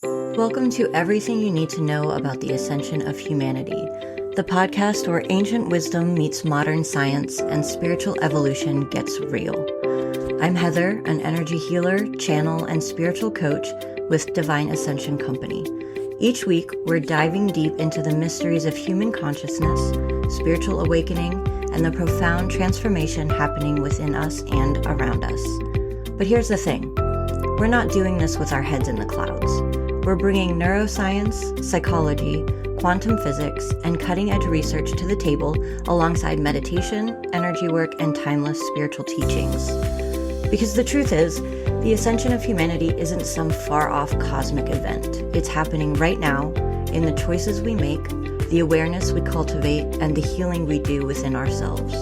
Welcome to Everything You Need to Know About the Ascension of Humanity, the podcast where ancient wisdom meets modern science and spiritual evolution gets real. I'm Heather, an energy healer, channel, and spiritual coach with Divine Ascension Company. Each week, we're diving deep into the mysteries of human consciousness, spiritual awakening, and the profound transformation happening within us and around us. But here's the thing. We're not doing this with our heads in the clouds. We're bringing neuroscience, psychology, quantum physics, and cutting-edge research to the table alongside meditation, energy work, and timeless spiritual teachings. Because the truth is, the ascension of humanity isn't some far-off cosmic event. It's happening right now in the choices we make, the awareness we cultivate, and the healing we do within ourselves.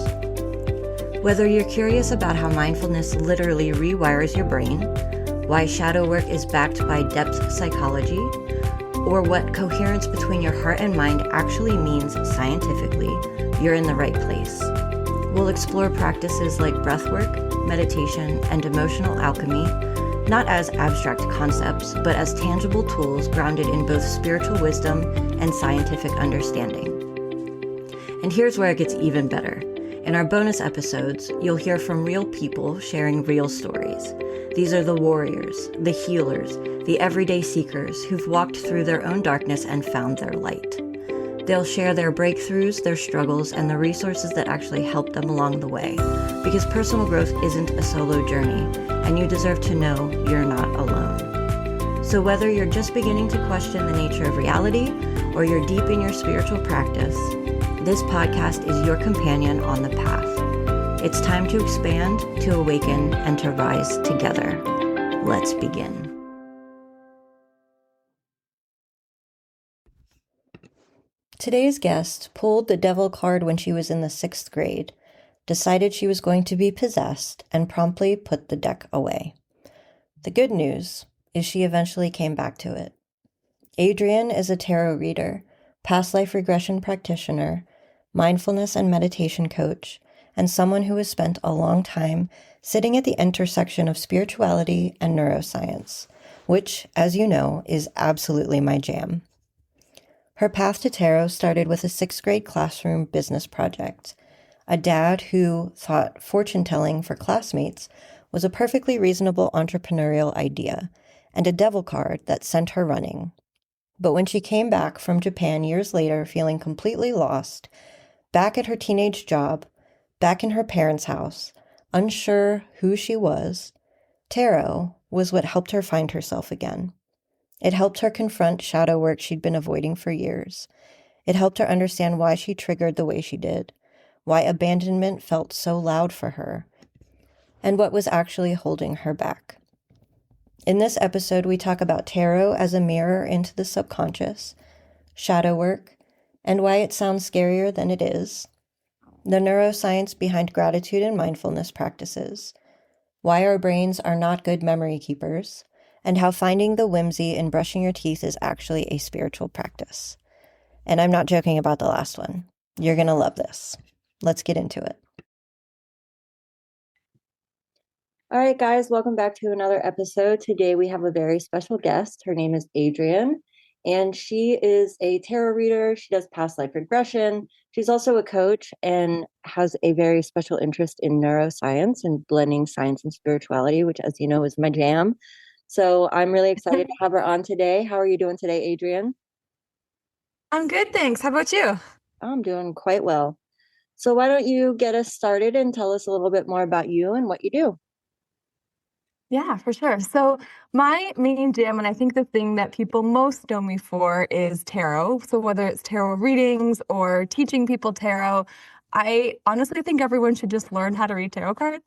Whether you're curious about how mindfulness literally rewires your brain, why shadow work is backed by depth psychology, or what coherence between your heart and mind actually means scientifically, you're in the right place. We'll explore practices like breathwork, meditation, and emotional alchemy, not as abstract concepts, but as tangible tools grounded in both spiritual wisdom and scientific understanding. And here's where it gets even better. In our bonus episodes, you'll hear from real people sharing real stories. These are the warriors, the healers, the everyday seekers who've walked through their own darkness and found their light. They'll share their breakthroughs, their struggles, and the resources that actually helped them along the way. Because personal growth isn't a solo journey, and you deserve to know you're not alone. So whether you're just beginning to question the nature of reality, or you're deep in your spiritual practice, this podcast is your companion on the path. It's time to expand, to awaken, and to rise together. Let's begin. Today's guest pulled the devil card when she was in the 6th grade, decided she was going to be possessed, and promptly put the deck away. The good news is she eventually came back to it. Adrienne is a tarot reader, past life regression practitioner, mindfulness and meditation coach, and someone who has spent a long time sitting at the intersection of spirituality and neuroscience, which, as you know, is absolutely my jam. Her path to tarot started with a 6th grade classroom business project. A dad who thought fortune-telling for classmates was a perfectly reasonable entrepreneurial idea, and a devil card that sent her running. But when she came back from Japan years later feeling completely lost, back at her teenage job, back in her parents' house, unsure who she was, tarot was what helped her find herself again. It helped her confront shadow work she'd been avoiding for years. It helped her understand why she triggered the way she did, why abandonment felt so loud for her, and what was actually holding her back. In this episode, we talk about tarot as a mirror into the subconscious, shadow work, and why it sounds scarier than it is, the neuroscience behind gratitude and mindfulness practices, why our brains are not good memory keepers, and how finding the whimsy in brushing your teeth is actually a spiritual practice. And I'm not joking about the last one. You're going to love this. Let's get into it. All right, guys, welcome back to another episode. Today we have a very special guest. Her name is Adrienne, and she is a tarot reader. She does past life regression. She's also a coach and has a very special interest in neuroscience and blending science and spirituality, which, as you know, is my jam. So I'm really excited to have her on today. How are you doing today, Adrienne? I'm good, thanks. How about you? I'm doing quite well. So why don't you get us started and tell us a little bit more about you and what you do? Yeah, for sure. So my main jam, and I think the thing that people most know me for is tarot. So whether it's tarot readings or teaching people tarot, I honestly think everyone should just learn how to read tarot cards.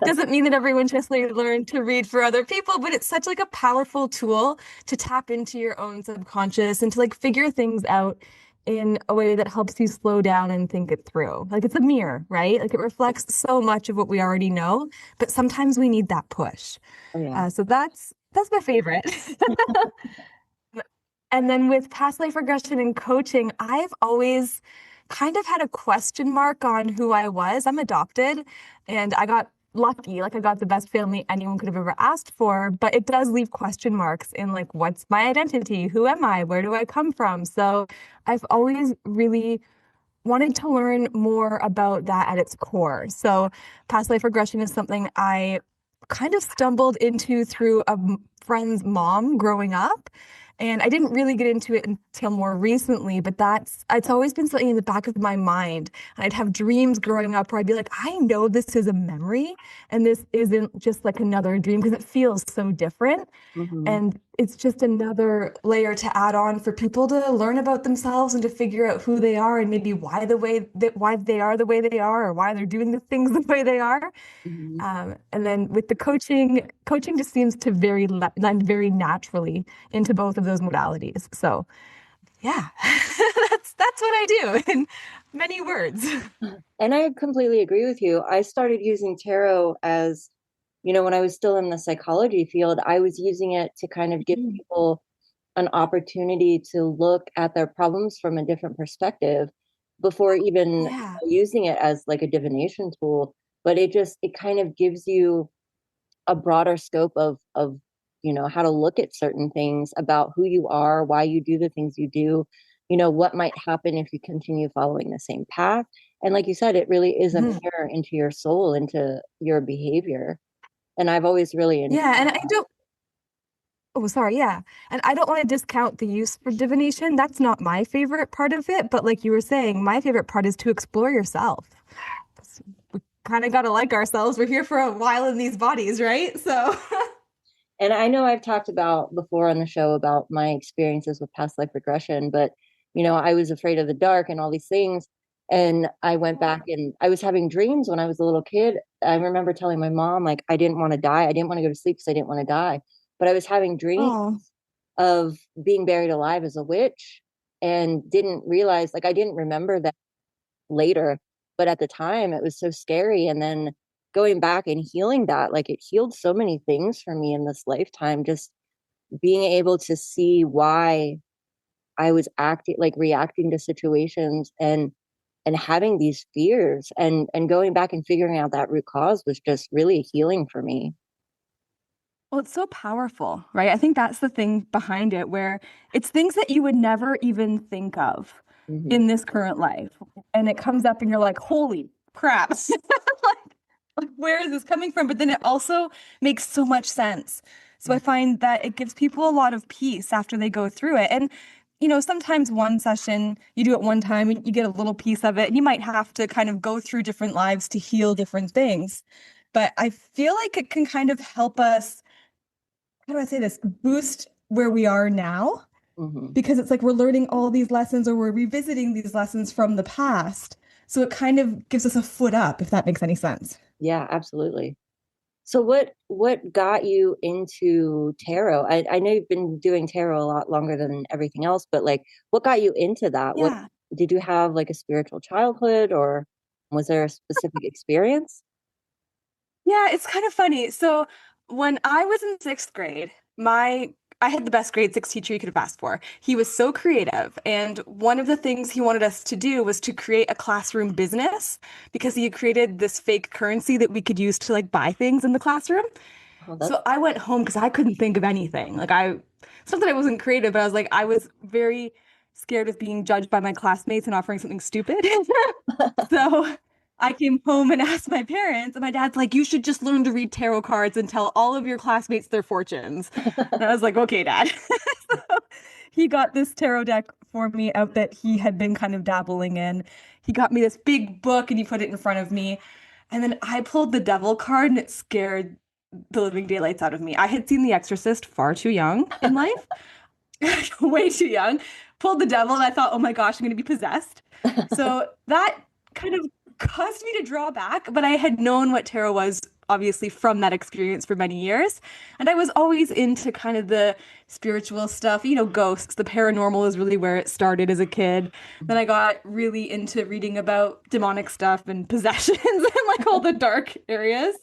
Doesn't mean that everyone should learn to read for other people, but it's such like a powerful tool to tap into your own subconscious and to like figure things out in a way that helps you slow down and think it through. Like it's a mirror, right? Like it reflects so much of what we already know, but sometimes we need that push. Oh, yeah. So that's my favorite. And then with past life regression and coaching, I've always kind of had a question mark on who I was. I'm adopted, and I got lucky, like I got the best family anyone could have ever asked for, but it does leave question marks in like, what's my identity? Who am I? Where do I come from? So I've always really wanted to learn more about that at its core. So past life regression is something I kind of stumbled into through a friend's mom growing up. And I didn't really get into it until more recently, but it's always been something in the back of my mind. And I'd have dreams growing up where I'd be like, I know this is a memory and this isn't just like another dream because it feels so different. Hmm. And it's just another layer to add on for people to learn about themselves and to figure out who they are and maybe why they are the way they are or why they're doing the things the way they are. Hmm. And then with the coaching just seems to lend very naturally into both of those modalities. So yeah, that's what I do in many words. And I completely agree with you. I started using tarot as, when I was still in the psychology field, I was using it to kind of give Mhm. people an opportunity to look at their problems from a different perspective before even Yeah. using it as like a divination tool. But it kind of gives you a broader scope of how to look at certain things about who you are, why you do the things you do, what might happen if you continue following the same path. And like you said, it really is a Mhm. mirror into your soul, into your behavior. And I've always really enjoyed Yeah, and I that. don't Oh, sorry, yeah. And I don't want to discount the use for divination. That's not my favorite part of it, but like you were saying, my favorite part is to explore yourself. We kind of got to like ourselves. We're here for a while in these bodies, right? So, And I know I've talked about before on the show about my experiences with past life regression, but I was afraid of the dark and all these things. And I went back and I was having dreams when I was a little kid. I remember telling my mom, like, I didn't want to die. I didn't want to go to sleep because I didn't want to die. But I was having dreams oh, of being buried alive as a witch and didn't realize, like, I didn't remember that later, but at the time it was so scary. And then going back and healing that, like, it healed so many things for me in this lifetime, just being able to see why I was acting, like reacting to situations and having these fears, and going back and figuring out that root cause was just really healing for me. well, it's so powerful, right? I think that's the thing behind it, where it's things that you would never even think of Hmm. in this current life. And it comes up and you're like, holy crap. Like, where is this coming from? But then it also makes so much sense. So I find that it gives people a lot of peace after they go through it. And, sometimes one session, you do it one time and you get a little piece of it, and you might have to kind of go through different lives to heal different things. But I feel like it can kind of help us, how do I say this, boost where we are now, Hmm. because it's like we're learning all these lessons or we're revisiting these lessons from the past. So it kind of gives us a foot up, if that makes any sense. Yeah, absolutely. So what got you into tarot? I know you've been doing tarot a lot longer than everything else, but like what got you into that? What Yeah. did you have, like a spiritual childhood, or was there a specific experience? Yeah, it's kind of funny. So when I was in sixth grade, my I had the best grade six teacher you could have asked for. He was so creative, and one of the things he wanted us to do was to create a classroom business because he had created this fake currency that we could use to like buy things in the classroom. Oh, that's So I went home because I couldn't think of anything. It's not that I wasn't creative, but I was like, I was very scared of being judged by my classmates and offering something stupid. So I came home and asked my parents, and my dad's like, you should just learn to read tarot cards and tell all of your classmates their fortunes. And I was like, okay, Dad. So he got this tarot deck for me out that he had been kind of dabbling in. He got me this big book and he put it in front of me. And then I pulled the devil card and it scared the living daylights out of me. I had seen The Exorcist far too young in life, way too young. Pulled the devil and I thought, oh my gosh, I'm going to be possessed. So that kind of caused me to draw back, but I had known what tarot was obviously from that experience for many years. And I was always into kind of the spiritual stuff, ghosts, the paranormal is really where it started as a kid. Then I got really into reading about demonic stuff and possessions and like all the dark areas.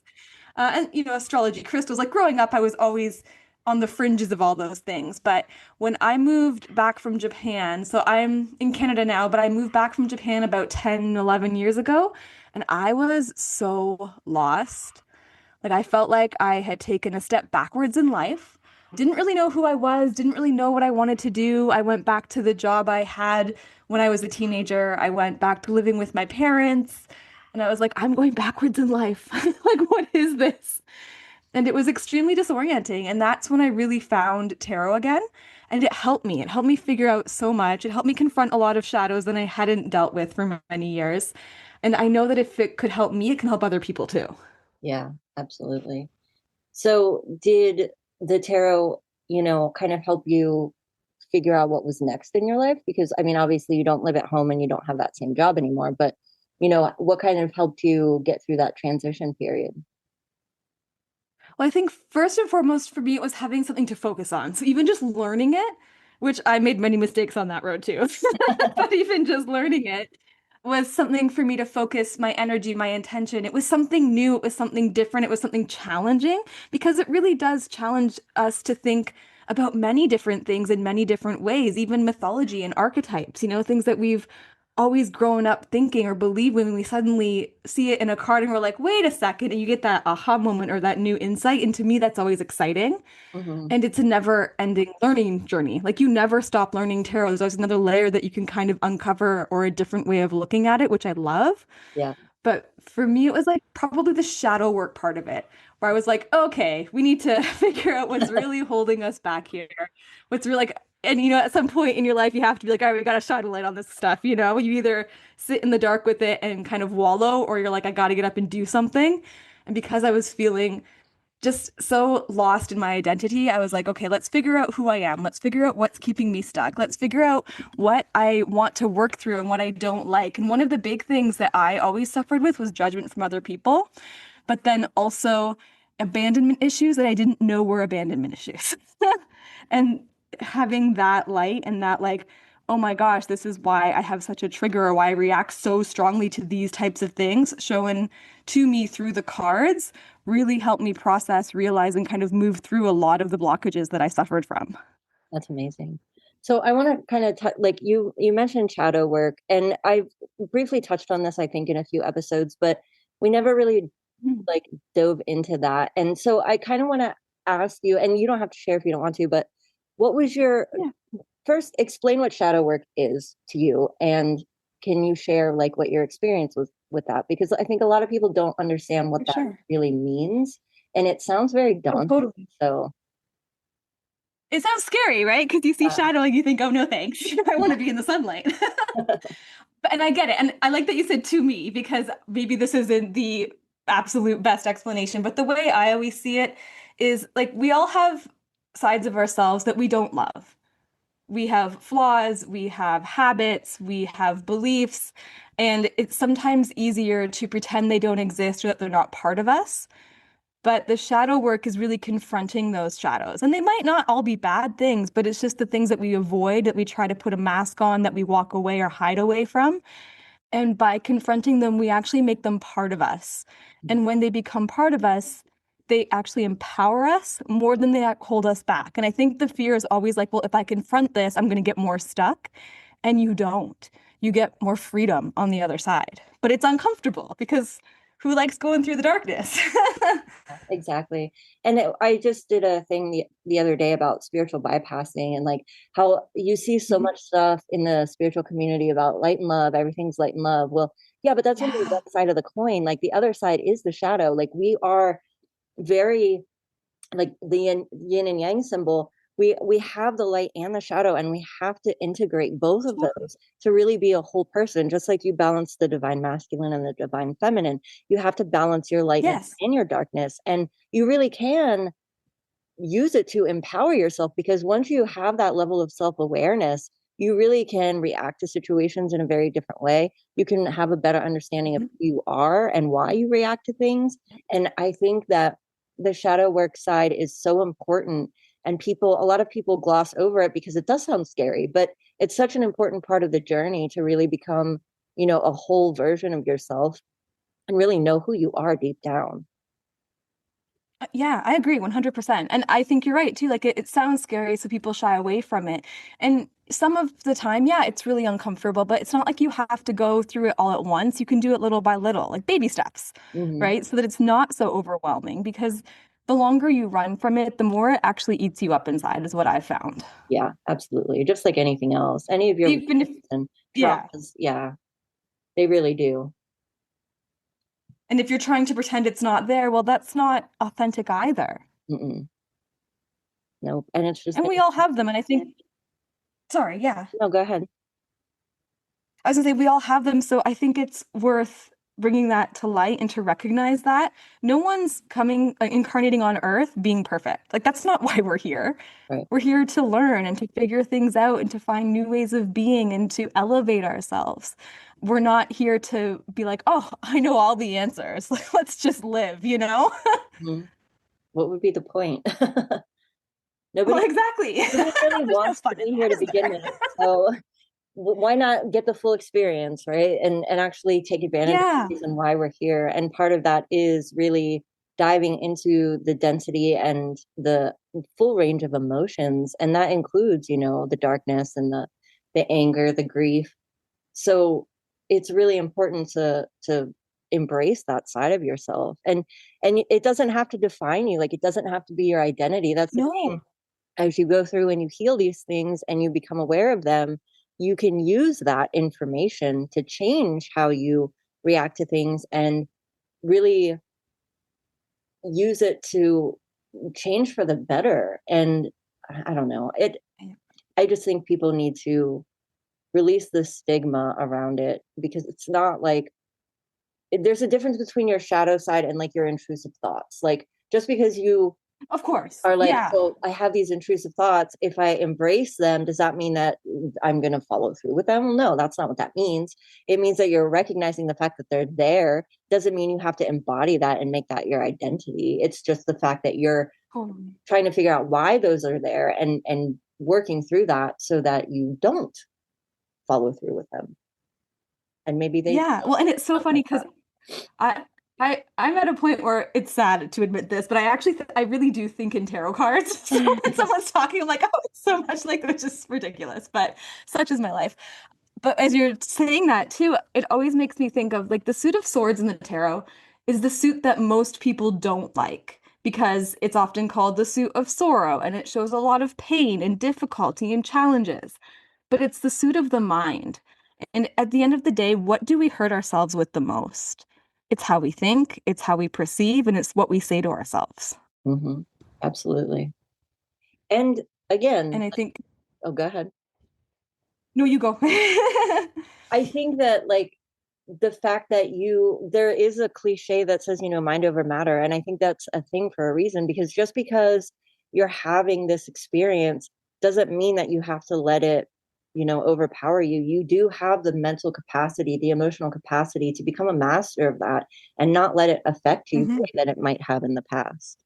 And astrology, crystals. Like growing up, I was always on the fringes of all those things. But when I moved back from Japan, so I'm in Canada now, but I moved back from Japan about 10, 11 years ago, and I was so lost. Like I felt like I had taken a step backwards in life. Didn't really know who I was, didn't really know what I wanted to do. I went back to the job I had when I was a teenager. I went back to living with my parents, and I was like, I'm going backwards in life. Like, what is this? And it was extremely disorienting. And that's when I really found tarot again. And it helped me. It helped me figure out so much. It helped me confront a lot of shadows that I hadn't dealt with for many years. And I know that if it could help me, it can help other people too. Yeah, absolutely. So did the tarot, kind of help you figure out what was next in your life? Because I mean, obviously you don't live at home and you don't have that same job anymore, but what kind of helped you get through that transition period? Well, I think first and foremost for me, it was having something to focus on. So even just learning it, which I made many mistakes on that road too, but even just learning it was something for me to focus my energy, my intention. It was something new. It was something different. It was something challenging because it really does challenge us to think about many different things in many different ways, even mythology and archetypes, things that we've always grown up thinking or believe when we suddenly see it in a card and we're like, wait a second, and you get that aha moment or that new insight. And to me, that's always exciting. Hmm. And it's a never ending learning journey. Like you never stop learning tarot. There's always another layer that you can kind of uncover or a different way of looking at it, which I love. Yeah. But for me, it was like probably the shadow work part of it, where I was like, okay, we need to figure out what's really holding us back here. What's really like, and at some point in your life, you have to be like, all right, we got to shine a light on this stuff. You either sit in the dark with it and kind of wallow, or you're like, I got to get up and do something. And because I was feeling just so lost in my identity, I was like, okay, let's figure out who I am. Let's figure out what's keeping me stuck. Let's figure out what I want to work through and what I don't like. And one of the big things that I always suffered with was judgment from other people, but then also abandonment issues that I didn't know were abandonment issues. And having that light and that, like, oh my gosh, this is why I have such a trigger or why I react so strongly to these types of things shown to me through the cards really helped me process, realize, and kind of move through a lot of the blockages that I suffered from. That's amazing. So I want to kind of like you mentioned shadow work, and I've briefly touched on this, I think, in a few episodes, but we never really Mhm. like dove into that. And so I kind of want to ask you, and you don't have to share if you don't want to, but what was your Yeah, first explain what shadow work is to you, and can you share like what your experience was with that? Because I think a lot of people don't understand what for that sure. really means, and it sounds very Oh, daunting. totally. So It sounds scary, right? Because you see uh, shadow and you think, oh no, thanks. I want to be in the sunlight. And I get it. And I like that you said to me because maybe this isn't the absolute best explanation, but the way I always see it is like we all have sides of ourselves that we don't love. We have flaws, we have habits, we have beliefs, and it's sometimes easier to pretend they don't exist or that they're not part of us. But the shadow work is really confronting those shadows. And they might not all be bad things, but it's just the things that we avoid, that we try to put a mask on, that we walk away or hide away from. And by confronting them, we actually make them part of us. And when they become part of us, they actually empower us more than they hold us back. And I think the fear is always like, well, if I confront this, I'm going to get more stuck. And you don't. You get more freedom on the other side. But it's uncomfortable because who likes going through the darkness? exactly. And I just did a thing the other day about spiritual bypassing and like how you see so Mhm. much stuff in the spiritual community about light and love, everything's light and love. Well, yeah, but that's only Yeah. one side of the coin. Like the other side is the shadow. Like we are very like the yin and yang symbol, we have the light and the shadow, and we have to integrate both of Totally. those to really be a whole person. Just like you balance the divine masculine and the divine feminine, you have to balance your lightness Yes. and your darkness, and you really can use it to empower yourself, because once you have that level of self-awareness, you really can react to situations in a very different way. You can have a better understanding of Mhm. who you are and why you react to things. And I think that the shadow work side is so important, and a lot of people gloss over it because it does sound scary, but it's such an important part of the journey to really become, a whole version of yourself and really know who you are deep down. Yeah, I agree 100%. And I think you're right too. Like it sounds scary, so people shy away from it. And some of the time, yeah, it's really uncomfortable, but it's not like you have to go through it all at once. You can do it little by little, like baby steps, Hmm. right? So that it's not so overwhelming because the longer you run from it, the more it actually eats you up inside, is what I've found. Yeah, absolutely. Just like anything else, any of your Even if, wounds and yeah. traumas, yeah, they really do. And if you're trying to pretend it's not there, well, that's not authentic either. Mm-mm. Nope. And it's just And gonna, we all have them. And I think, sorry, yeah. no, go ahead. I was gonna say we all have them, so I think it's worth bringing that to light and to recognize that no one's coming incarnating on Earth being perfect. Like that's not why we're here. Right. We're here to learn and to figure things out and to find new ways of being and to elevate ourselves. We're not here to be like, oh, I know all the answers. Like, let's just live, you know? Mhm. What would be the point? Well, Nobody, exactly. nobody really There's no wants to fun in be here that, to is begin there? with. So why not get the full experience, right? And actually take advantage of Yeah. the reason why we're here. And part of that is really diving into the density and the full range of emotions. And that includes, the darkness and the anger, the grief. So it's really important to embrace that side of yourself. And it doesn't have to define you. Like it doesn't have to be your identity. That's the thing. No. As you go through and you heal these things and you become aware of them, you can use that information to change how you react to things and really use it to change for the better. And I don't know, I just think people need to release the stigma around it, because it's not like there's a difference between your shadow side and like your intrusive thoughts. Like just because you Of course. are like, Yeah. well, I have these intrusive thoughts. If I embrace them, does that mean that I'm going to follow through with them? Well, no, that's not what that means. It means that you're recognizing the fact that they're there. Doesn't mean you have to embody that and make that your identity. It's just the fact that you're Totally. trying to figure out why those are there and working through that so that you don't follow through with them. And maybe they Yeah. Well, and it's so look funny like because that. I'm at a point where it's sad to admit this, but I actually I really do think in tarot cards. So when someone's talking, I'm like, oh, it's so much like it's just ridiculous. But such is my life. But as you're saying that too, it always makes me think of like the suit of swords in the tarot is the suit that most people don't like because it's often called the suit of sorrow and it shows a lot of pain and difficulty and challenges. But it's the suit of the mind. And at the end of the day, what do we hurt ourselves with the most? It's how we think, it's how we perceive, and it's what we say to ourselves. Mm-hmm. Absolutely. And And again, I think, oh, go ahead. no, you go. I think that like the fact that there is a cliche that says, mind over matter. And I think that's a thing for a reason, because just because you're having this experience doesn't mean that you have to let it, overpower you. You do have the mental capacity, the emotional capacity to become a master of that and not let it affect you the Mhm. way that it might have in the past.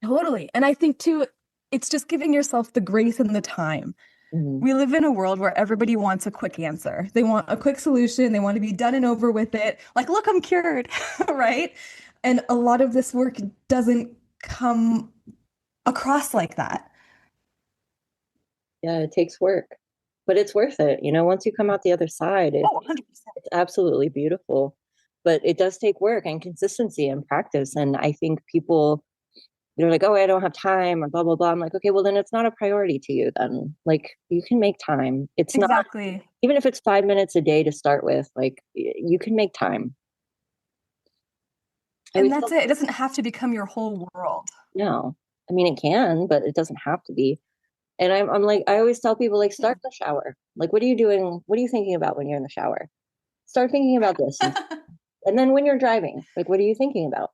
Totally. And I think too, it's just giving yourself the grace and the time. Mhm. We live in a world where everybody wants a quick answer. They want a quick solution. They want to be done and over with it. Like, look, I'm cured, right? And a lot of this work doesn't come across like that. Yeah, it takes work, but it's worth it. Once you come out the other side, Oh, 100%. it's absolutely beautiful. But it does take work and consistency and practice. And I think people, they're like, oh, I don't have time or blah, blah, blah. I'm like, okay, well, then it's not a priority to you then. Like, you can make time. It's not, Exactly. even if it's 5 minutes a day to start with, like, you can make time. I And always that's tell, it. It doesn't have to become your whole world. no, I mean, it can, but it doesn't have to be. And I'm like, I always tell people, like, Yeah. start the shower. Like, what are you doing? What are you thinking about when you're in the shower? Start thinking about this. And then when you're driving, like, what are you thinking about?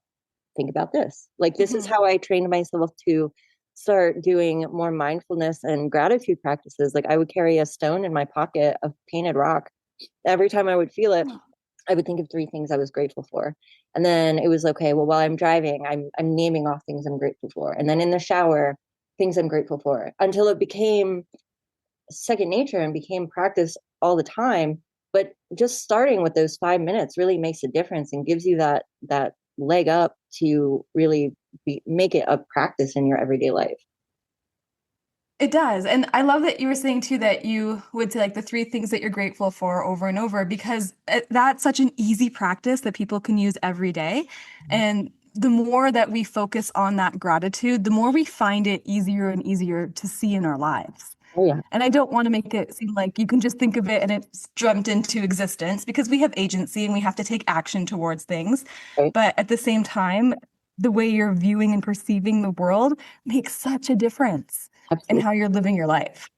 Think about this. Like, this is Mhm. how I trained myself to start doing more mindfulness and gratitude practices. Like, I would carry a stone in my pocket of painted rock. Every time I would feel it, I would think of three things I was grateful for. And then it was okay, well, while I'm driving, I'm naming off things I'm grateful for. And then in the shower, things I'm grateful for, until it became second nature and became practice all the time. But just starting with those 5 minutes really makes a difference and gives you that leg up to really make it a practice in your everyday life. It does. And I love that you were saying too that you would say like the three things that you're grateful for over and over because that's such an easy practice that people can use every day. And the more that we focus on that gratitude, the more we find it easier and easier to see in our lives. Oh yeah. And I don't want to make it seem like you can just think of it and it's dreamt into existence because we have agency and we have to take action towards things. Right. But at the same time, the way you're viewing and perceiving the world makes such a difference in Absolutely. how you're living your life.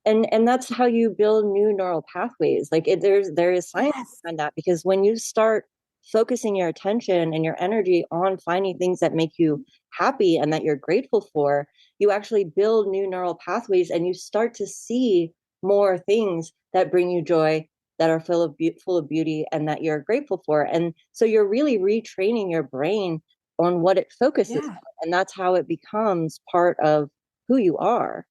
And that's how you build new neural pathways. Like there is science Yes. behind that, because when you start focusing your attention and your energy on finding things that make you happy and that you're grateful for, you actually build new neural pathways and you start to see more things that bring you joy, that are full of beauty and that you're grateful for. And so you're really retraining your brain on what it focuses Yeah. on, and that's how it becomes part of who you are.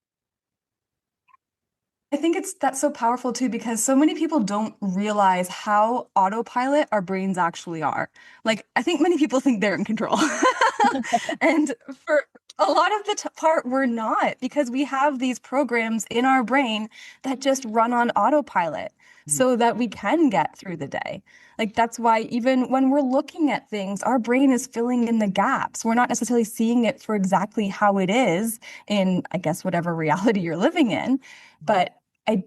I think that's so powerful too because so many people don't realize how autopilot our brains actually are. Like I think many people think they're in control. And for a lot of the part we're not because we have these programs in our brain that just run on autopilot so that we can get through the day. Like that's why even when we're looking at things, our brain is filling in the gaps. We're not necessarily seeing it for exactly how it is in, I guess, whatever reality you're living in. But I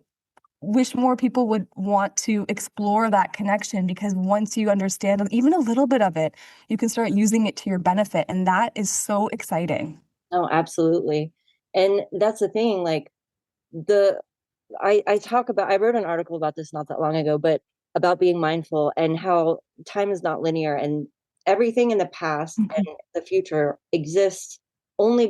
wish more people would want to explore that connection because once you understand even a little bit of it, you can start using it to your benefit. And that is so exciting. Oh, absolutely. And that's the thing, like the I talk about, I wrote an article about this not that long ago, but about being mindful and how time is not linear and everything in the past Mhm. and the future exists only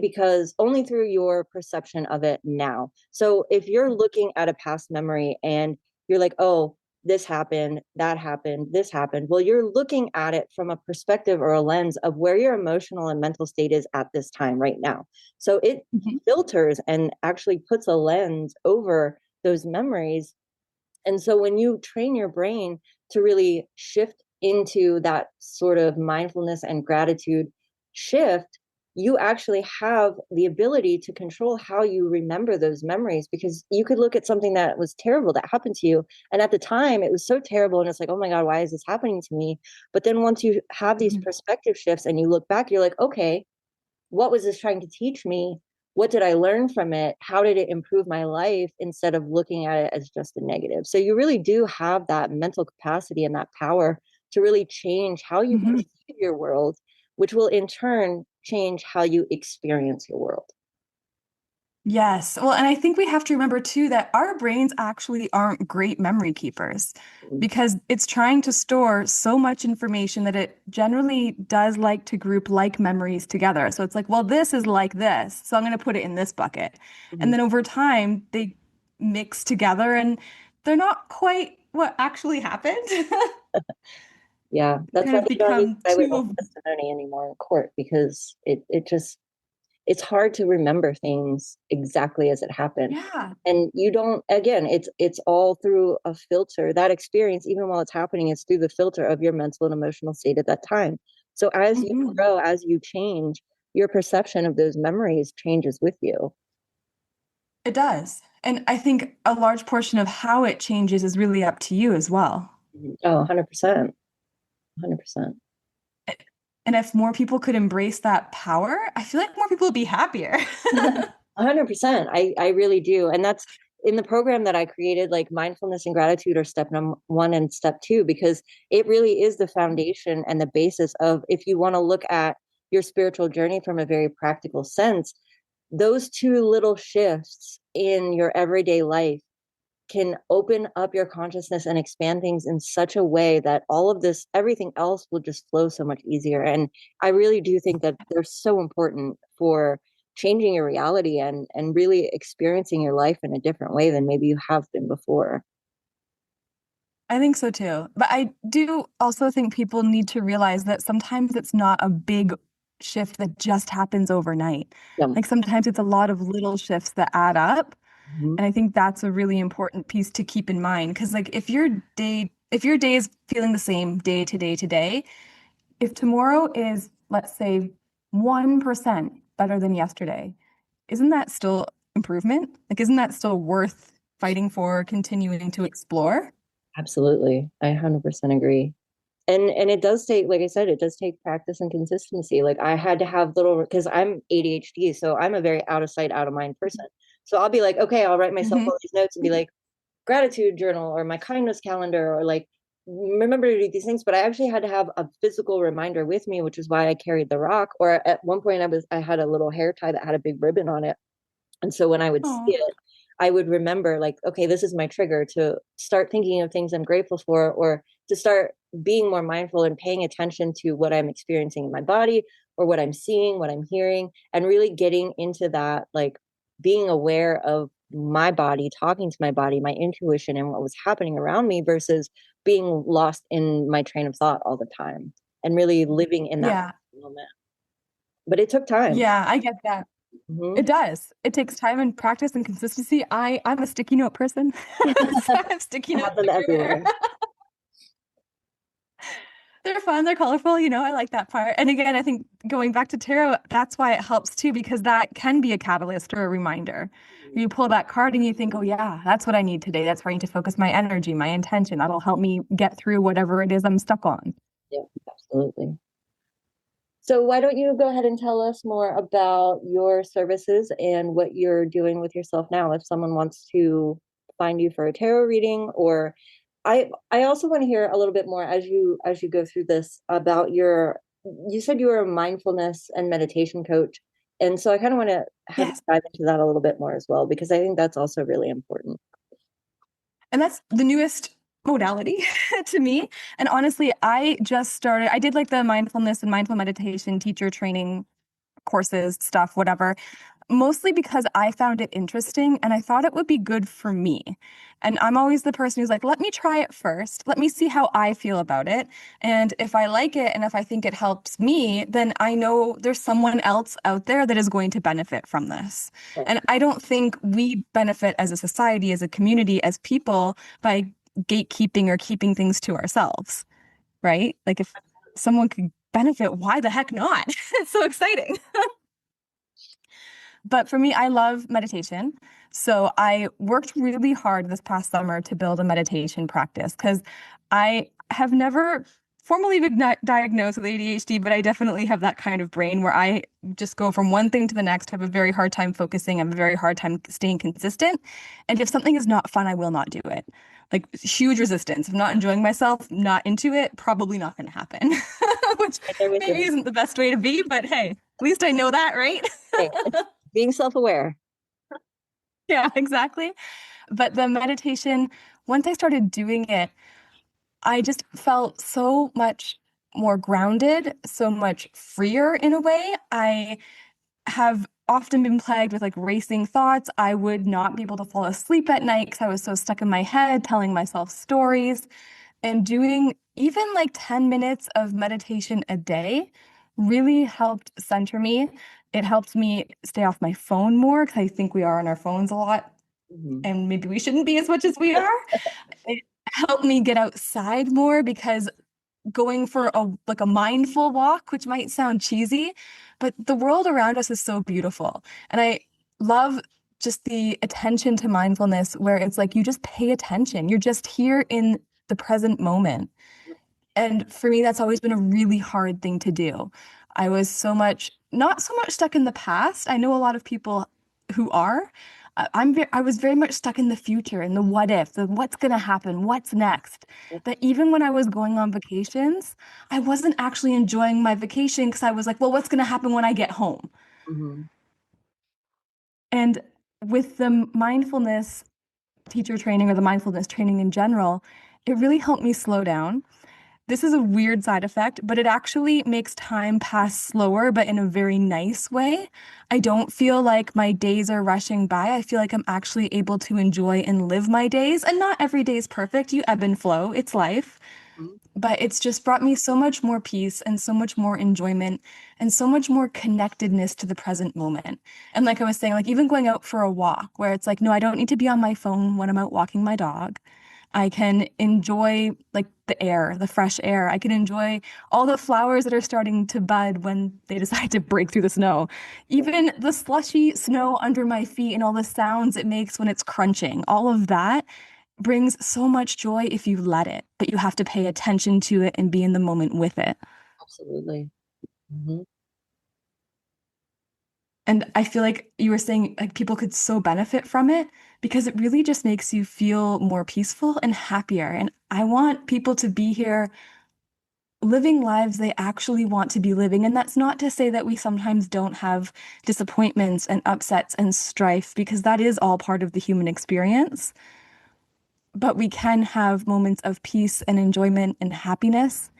through your perception of it now. So if you're looking at a past memory and you're like, oh, this happened, that happened, this happened. Well, you're looking at it from a perspective or a lens of where your emotional and mental state is at this time right now. So it Mhm. filters and actually puts a lens over those memories. And so when you train your brain to really shift into that sort of mindfulness and gratitude shift, you actually have the ability to control how you remember those memories, because you could look at something that was terrible that happened to you. And at the time, it was so terrible. And it's like, oh my God, why is this happening to me? But then once you have these Mhm. perspective shifts and you look back, you're like, okay, what was this trying to teach me? What did I learn from it? How did it improve my life, instead of looking at it as just a negative? So you really do have that mental capacity and that power to really change how you Mhm. perceive your world, which will in turn change how you experience your world. Yes. Well, and I think we have to remember too that our brains actually aren't great memory keepers because it's trying to store so much information that it generally does like to group like memories together. So it's like, well, this is like this, so I'm going to put it in this bucket. And Mhm. then over time, they mix together and they're not quite what actually happened. Yeah, that's And why have you don't use become too eyewitness of, testimony anymore in court, because it just, it's hard to remember things exactly as it happened. yeah. And you don't, again, it's all through a filter. That experience, even while it's happening, is through the filter of your mental and emotional state at that time. So as you Mhm. grow, as you change, your perception of those memories changes with you. It does. And I think a large portion of how it changes is really up to you as well. Oh, 100%. 100%. And if more people could embrace that power, I feel like more people would be happier. 100%. I really do. And that's in the program that I created, like mindfulness and gratitude are step number one and step two, because it really is the foundation and the basis of, if you want to look at your spiritual journey from a very practical sense, those two little shifts in your everyday life can open up your consciousness and expand things in such a way that all of this, everything else will just flow so much easier. And I really do think that they're so important for changing your reality and really experiencing your life in a different way than maybe you have been before. I think so too. But I do also think people need to realize that sometimes it's not a big shift that just happens overnight. Yeah. Like sometimes it's a lot of little shifts that add up. Mhm. And I think that's a really important piece to keep in mind. Because like if your day is feeling the same day to day to day, if tomorrow is, let's say, 1% better than yesterday, isn't that still improvement? Like, isn't that still worth fighting for, continuing to explore? Absolutely. I 100% agree. And it does take, like I said, it does take practice and consistency. Like I had to have little, because I'm ADHD, so I'm a very out of sight, out of mind person. So I'll be like, okay, I'll write myself Mm-hmm. all these notes and be like, gratitude journal or my kindness calendar, or like remember to do these things. But I actually had to have a physical reminder with me, which is why I carried the rock. Or at one point I had a little hair tie that had a big ribbon on it. And so when I would see Oh, it, I would remember, like, okay, this is my trigger to start thinking of things I'm grateful for, or to start being more mindful and paying attention to what I'm experiencing in my body, or what I'm seeing, what I'm hearing, and really getting into that, like being aware of my body, talking to my body, my intuition, and what was happening around me versus being lost in my train of thought all the time, and really living in that yeah. moment. But it took time. Yeah, I get that. Mm-hmm. It does. It takes time and practice and consistency. I'm a sticky note person. So I have sticky I notes have them everywhere. everywhere. They're fun, they're colorful, I like that part. And again, I think going back to tarot, that's why it helps too, because that can be a catalyst or a reminder. You pull that card and you think, oh yeah, that's what I need today. That's where I need to focus my energy, my intention. That'll help me get through whatever it is I'm stuck on. Yeah, absolutely. So why don't you go ahead and tell us more about your services and what you're doing with yourself now if someone wants to find you for a tarot reading, or I also want to hear a little bit more as you go through this about you said you were a mindfulness and meditation coach. And so I kind of want to have you Yes. dive into that a little bit more as well, because I think that's also really important. And that's the newest modality to me. And honestly, I did like the mindfulness and mindful meditation teacher training courses, stuff, whatever, mostly because I found it interesting and I thought it would be good for me. And I'm always the person who's like, let me try it first. Let me see how I feel about it. And if I like it and if I think it helps me, then I know there's someone else out there that is going to benefit from this. Right. And I don't think we benefit as a society, as a community, as people by gatekeeping or keeping things to ourselves, right? Like if someone could benefit, why the heck not? It's so exciting. But for me, I love meditation. So I worked really hard this past summer to build a meditation practice because I have never formally been diagnosed with ADHD, but I definitely have that kind of brain where I just go from one thing to the next, have a very hard time focusing, have a very hard time staying consistent. And if something is not fun, I will not do it. Like huge resistance. If I'm not enjoying myself, not into it, probably not going to happen, which Right there with maybe you. isn't the best way to be, but hey, at least I know that, right? Hey, being self-aware. Yeah, exactly. But the meditation, once I started doing it, I just felt so much more grounded, so much freer in a way. I have often been plagued with like racing thoughts. I would not be able to fall asleep at night because I was so stuck in my head, telling myself stories. And doing even like 10 minutes of meditation a day really helped center me. It helped me stay off my phone more because I think we are on our phones a lot Mm-hmm. and maybe we shouldn't be as much as we are. It helped me get outside more because going for a mindful walk, which might sound cheesy, but the world around us is so beautiful. And I love just the attention to mindfulness where it's like you just pay attention. You're just here in the present moment. And for me, that's always been a really hard thing to do. I was not so much stuck in the past. I know a lot of people who are. I was very much stuck in the future and the what if, the what's going to happen, what's next. That even when I was going on vacations, I wasn't actually enjoying my vacation because I was like, well, what's going to happen when I get home? Mm-hmm. And with the mindfulness teacher training or the mindfulness training in general, it really helped me slow down. This is a weird side effect, but it actually makes time pass slower, but in a very nice way. I don't feel like my days are rushing by. I feel like I'm actually able to enjoy and live my days. And not every day is perfect. You ebb and flow. It's life. But it's just brought me so much more peace and so much more enjoyment and so much more connectedness to the present moment. And like I was saying, like even going out for a walk where it's like, no, I don't need to be on my phone when I'm out walking my dog. I can enjoy like the the air, the fresh air. I can enjoy all the flowers that are starting to bud when they decide to break through the snow. Even the slushy snow under my feet and all the sounds it makes when it's crunching. All of that brings so much joy if you let it, but you have to pay attention to it and be in the moment with it. Absolutely. Mm-hmm. And I feel like you were saying like people could so benefit from it because it really just makes you feel more peaceful and happier. And I want people to be here living lives they actually want to be living. And that's not to say that we sometimes don't have disappointments and upsets and strife, because that is all part of the human experience. But we can have moments of peace and enjoyment and happiness,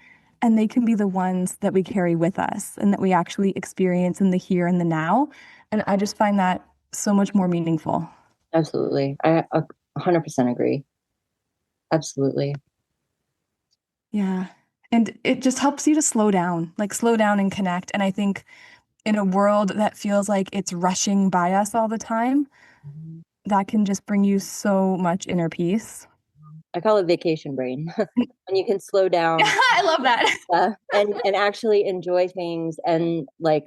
and they can be the ones that we carry with us and that we actually experience in the here and the now. And I just find that so much more meaningful. Absolutely. I 100% agree. Absolutely. Yeah. And it just helps you to slow down and connect. And I think in a world that feels like it's rushing by us all the time, Mm-hmm. that can just bring you so much inner peace. I call it vacation brain. When you can slow down, I love that. and actually enjoy things, and like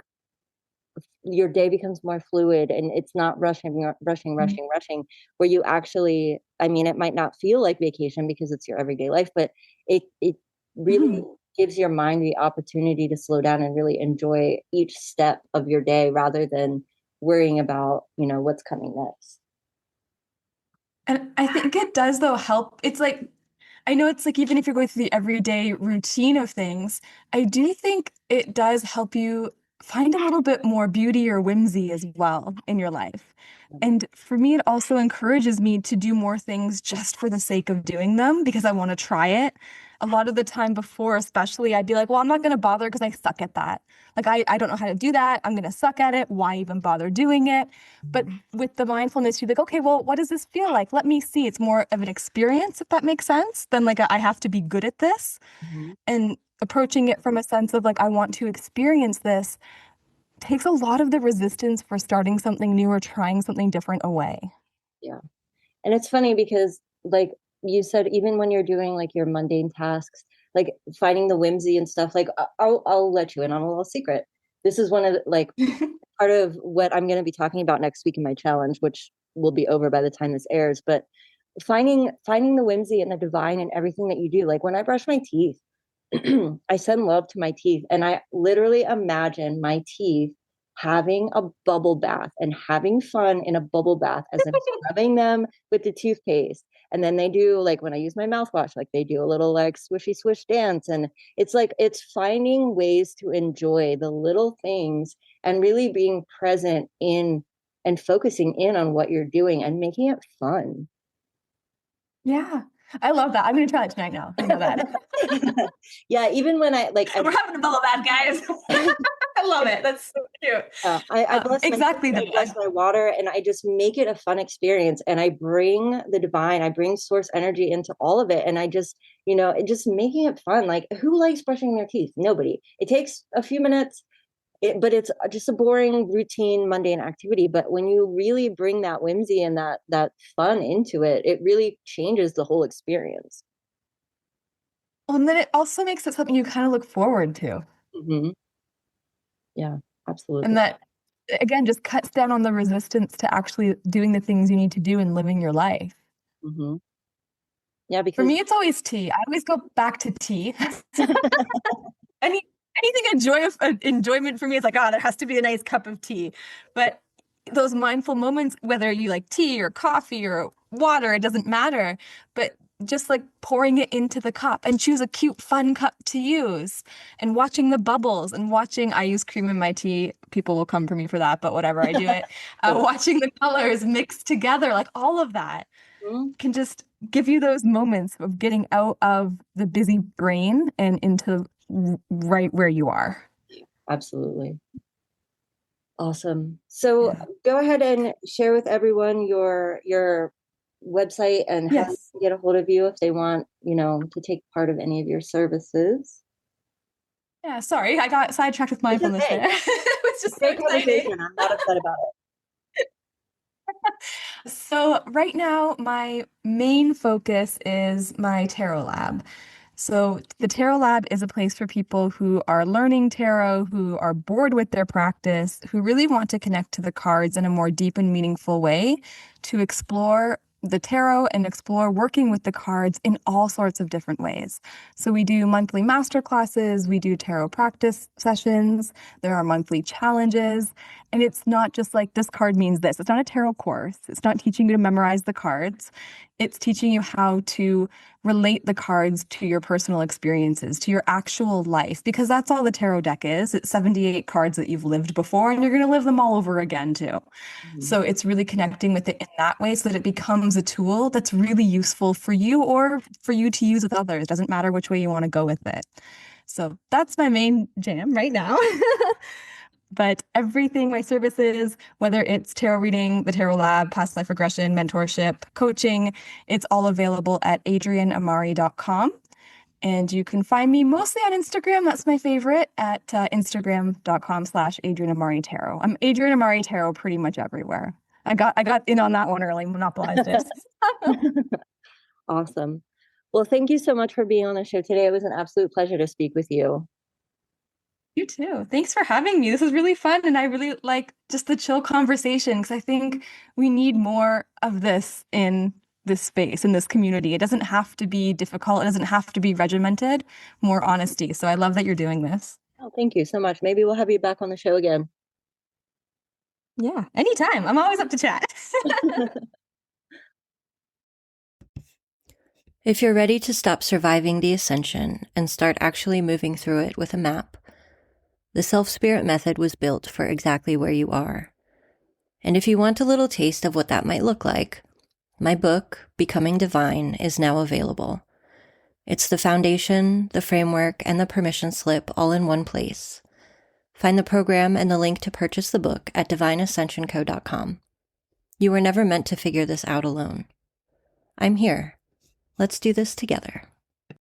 your day becomes more fluid and it's not rushing, where you actually, I mean, it might not feel like vacation because it's your everyday life, but it really gives your mind the opportunity to slow down and really enjoy each step of your day rather than worrying about, what's coming next. And I think it does, though, help. It's like, I know it's like even if you're going through the everyday routine of things, I do think it does help you find a little bit more beauty or whimsy as well in your life. And for me, it also encourages me to do more things just for the sake of doing them because I want to try it. A lot of the time before, especially, I'd be like, well, I'm not going to bother because I suck at that. Like, I don't know how to do that. I'm going to suck at it. Why even bother doing it? But with the mindfulness, you're like, okay, well, what does this feel like? Let me see. It's more of an experience, if that makes sense, than like I have to be good at this. Mm-hmm. And approaching it from a sense of like, I want to experience this takes a lot of the resistance for starting something new or trying something different away. Yeah. And it's funny because, like you said, even when you're doing like your mundane tasks, like finding the whimsy and stuff, like I'll let you in on a little secret. This is one of the, like part of what I'm going to be talking about next week in my challenge, which will be over by the time this airs. But finding the whimsy and the divine in everything that you do. Like when I brush my teeth, I send love to my teeth, and I literally imagine my teeth having a bubble bath and having fun in a bubble bath as I'm scrubbing them with the toothpaste. And then they do, like when I use my mouthwash, like they do a little like swishy swish dance. And it's like it's finding ways to enjoy the little things and really being present in and focusing in on what you're doing and making it fun. Yeah, I love that. I'm going to try it tonight now. You know that. Yeah, even when We're having a bubble bath, guys. I love it. That's so cute. I bless exactly. I bless my water, and I just make it a fun experience. And I bring the divine, I bring source energy into all of it. And I just, it just making it fun. Like who likes brushing their teeth? Nobody. It takes a few minutes, but it's just a boring, routine, mundane activity. But when you really bring that whimsy and that fun into it, it really changes the whole experience. Well, and then it also makes it something you kind of look forward to. Mm-hmm. Yeah, absolutely. And that, again, just cuts down on the resistance to actually doing the things you need to do and living your life. Mm-hmm. Yeah, For because me, it's always tea. I always go back to tea. Anything enjoyment for me is like, oh, there has to be a nice cup of tea. But those mindful moments, whether you like tea or coffee or water, it doesn't matter. But just like pouring it into the cup and choose a cute, fun cup to use and watching the bubbles and I use cream in my tea. People will come for me for that, but whatever, I do it. Watching the colors mix together, like all of that can just give you those moments of getting out of the busy brain and into right where you are. Absolutely. Awesome. So go ahead and share with everyone your website and how Yes. to get a hold of you if they want, to take part of any of your services. Yeah, sorry, I got sidetracked with mindfulness okay. there. It was just so Great conversation. exciting. I'm not upset about it. So right now, my main focus is my tarot lab. So the Tarot Lab is a place for people who are learning tarot, who are bored with their practice, who really want to connect to the cards in a more deep and meaningful way, to explore the tarot and explore working with the cards in all sorts of different ways. So we do monthly master classes, we do tarot practice sessions, there are monthly challenges, and it's not just like this card means this. It's not a tarot course. It's not teaching you to memorize the cards. It's teaching you how to relate the cards to your personal experiences, to your actual life, because that's all the tarot deck is. It's 78 cards that you've lived before, and you're going to live them all over again too. Mm-hmm. So it's really connecting with it in that way so that it becomes a tool that's really useful for you or for you to use with others. It doesn't matter which way you want to go with it. So that's my main jam right now. But everything, my services, whether it's tarot reading, the Tarot Lab, past life regression, mentorship, coaching, it's all available at adrienneamari.com. And you can find me mostly on Instagram. That's my favorite, at instagram.com/AdrienneAmariTarot. I'm Adrienne Amari Tarot pretty much everywhere. I got in on that one early, monopolized it. Awesome. Well, thank you so much for being on the show today. It was an absolute pleasure to speak with you. You too. Thanks for having me. This was really fun. And I really like just the chill conversation because I think we need more of this in this space, in this community. It doesn't have to be difficult. It doesn't have to be regimented, more honesty. So I love that you're doing this. Oh, thank you so much. Maybe we'll have you back on the show again. Yeah, anytime. I'm always up to chat. If you're ready to stop surviving the ascension and start actually moving through it with a map, the Self-Spirit method was built for exactly where you are. And if you want a little taste of what that might look like, my book, Becoming Divine, is now available. It's the foundation, the framework, and the permission slip all in one place. Find the program and the link to purchase the book at divineascensionco.com. You were never meant to figure this out alone. I'm here. Let's do this together.